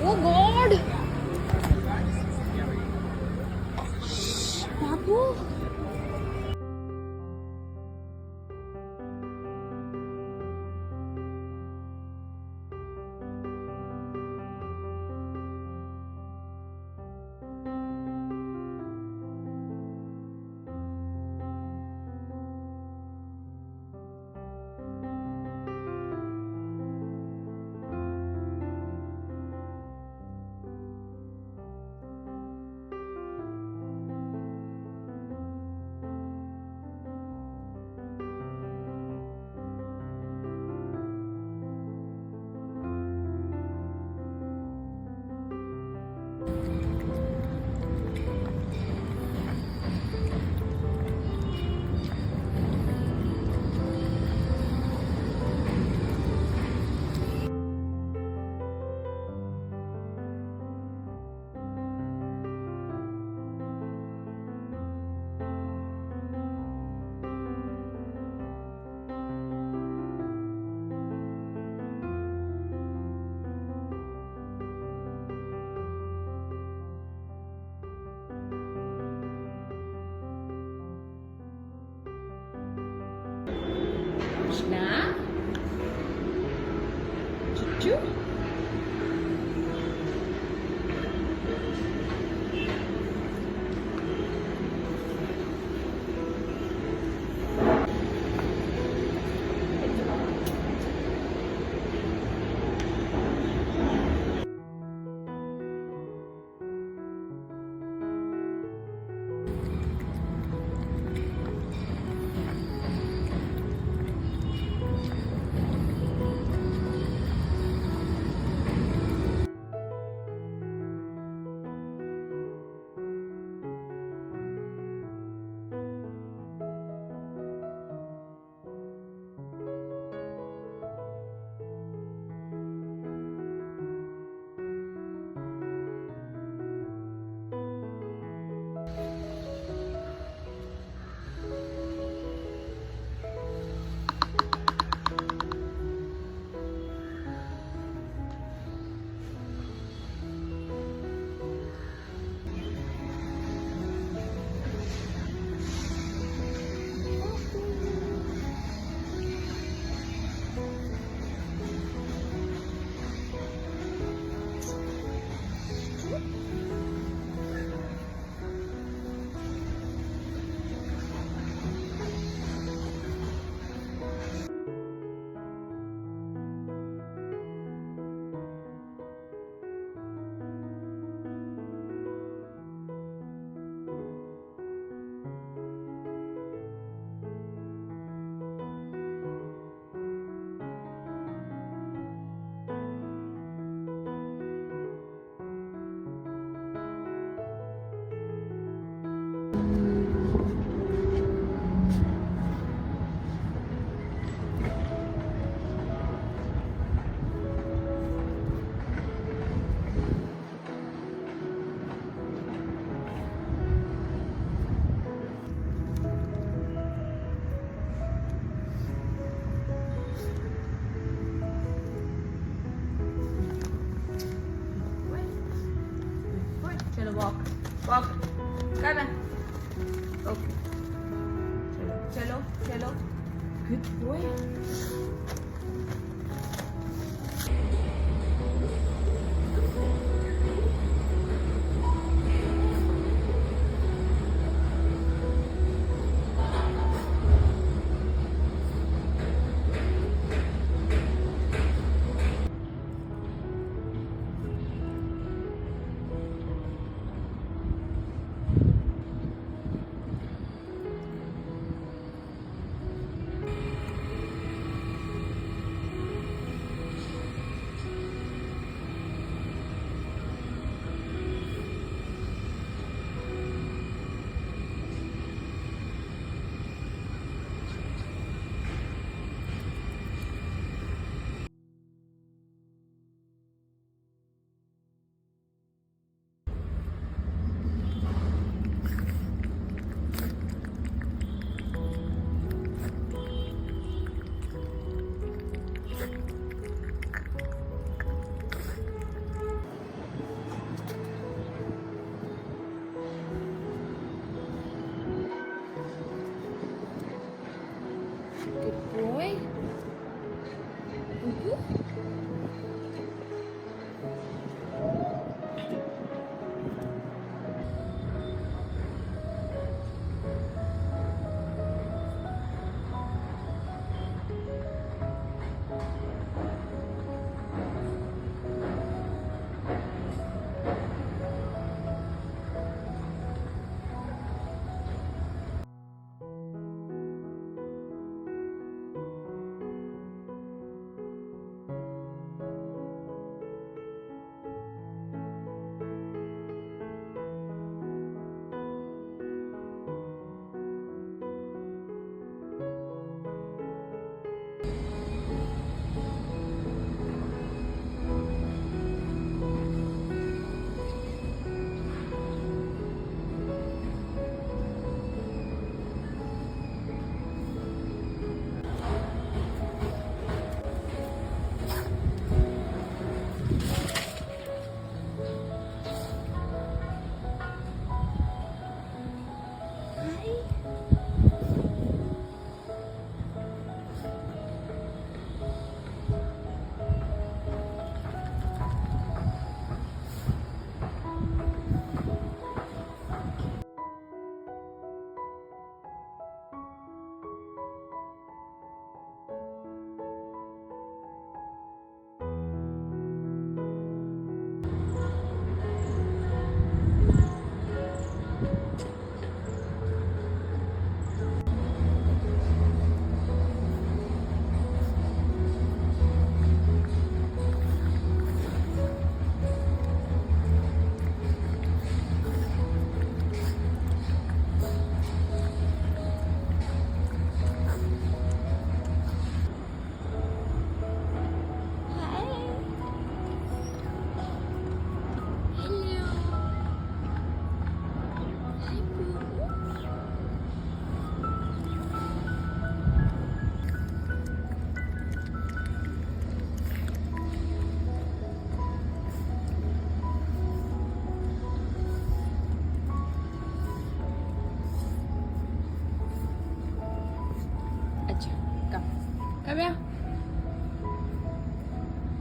Oh God! Babu. Krishna. Chuchu. चलो walk walk करना okay चलो चलो good boy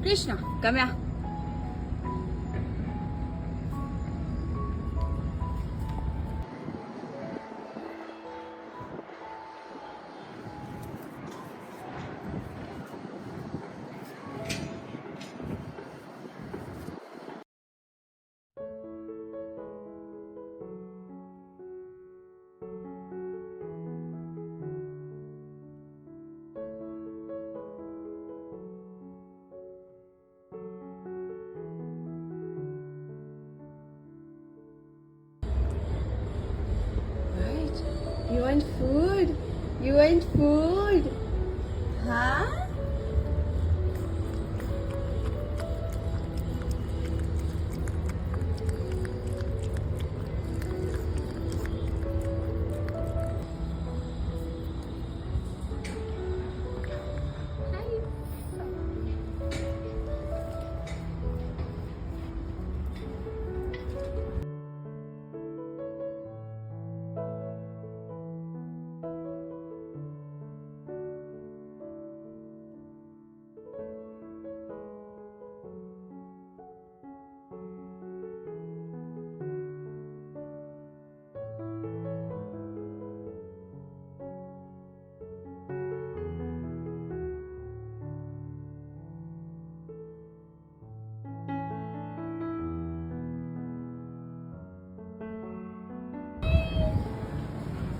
Krishna, come here. You want food? You want food? Huh?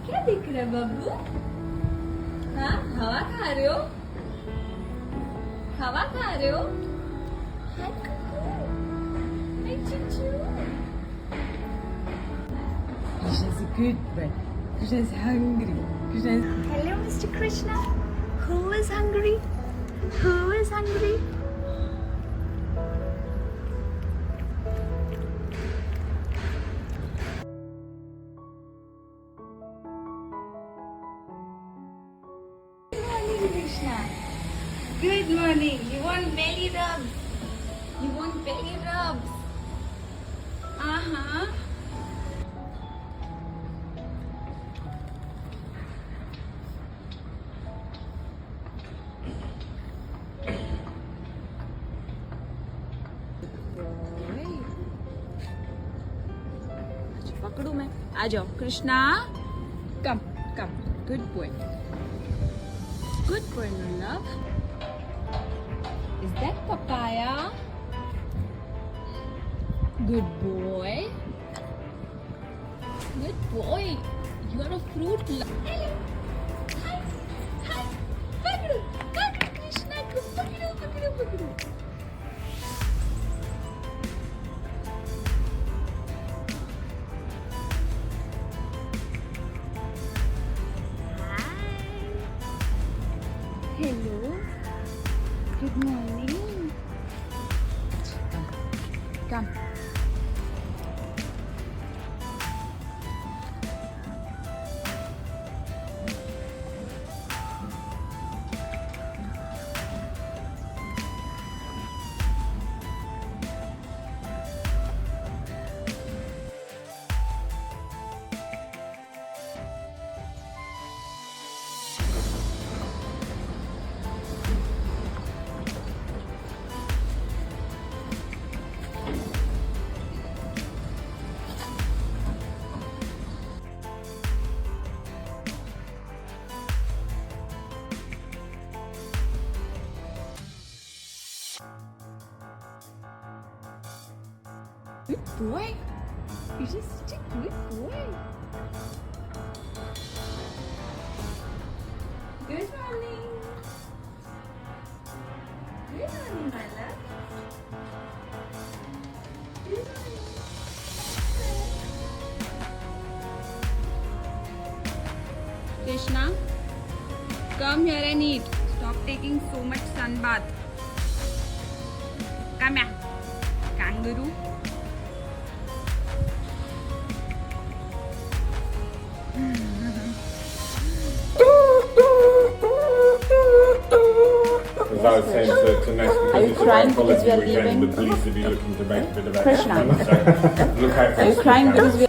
क्या देख रहे हो बब्बू? हाँ, हवा खा रहे हो? हवा खा रहे हो? हाय चुचू. Krishna's a good boy. Krishna's hungry. Hello, Mr. Krishna. Who is hungry? Who is hungry? Krishna. Good morning. You want belly rubs? You want belly rubs? Uh-huh. पकड़ू मैं. आ जाओ Krishna. Come. Good boy. Good boy, my love. Is that papaya? Good boy. Good boy. You are a fruit lover. Hello. Hi. Pakadu. Krishna ko pakadu. Hello. Good morning. Come. Good boy. You're just such a good boy. Good morning. Good morning, my love. Good morning. Krishna, come here and eat. Stop taking so much sun bath. Come here. Kangaroo. As I was saying to Ness, Are you because it's a crying bank because holiday we are weekend, leaving? the police will be looking to make a bit of Krishna. action. Look out for Are you crying because we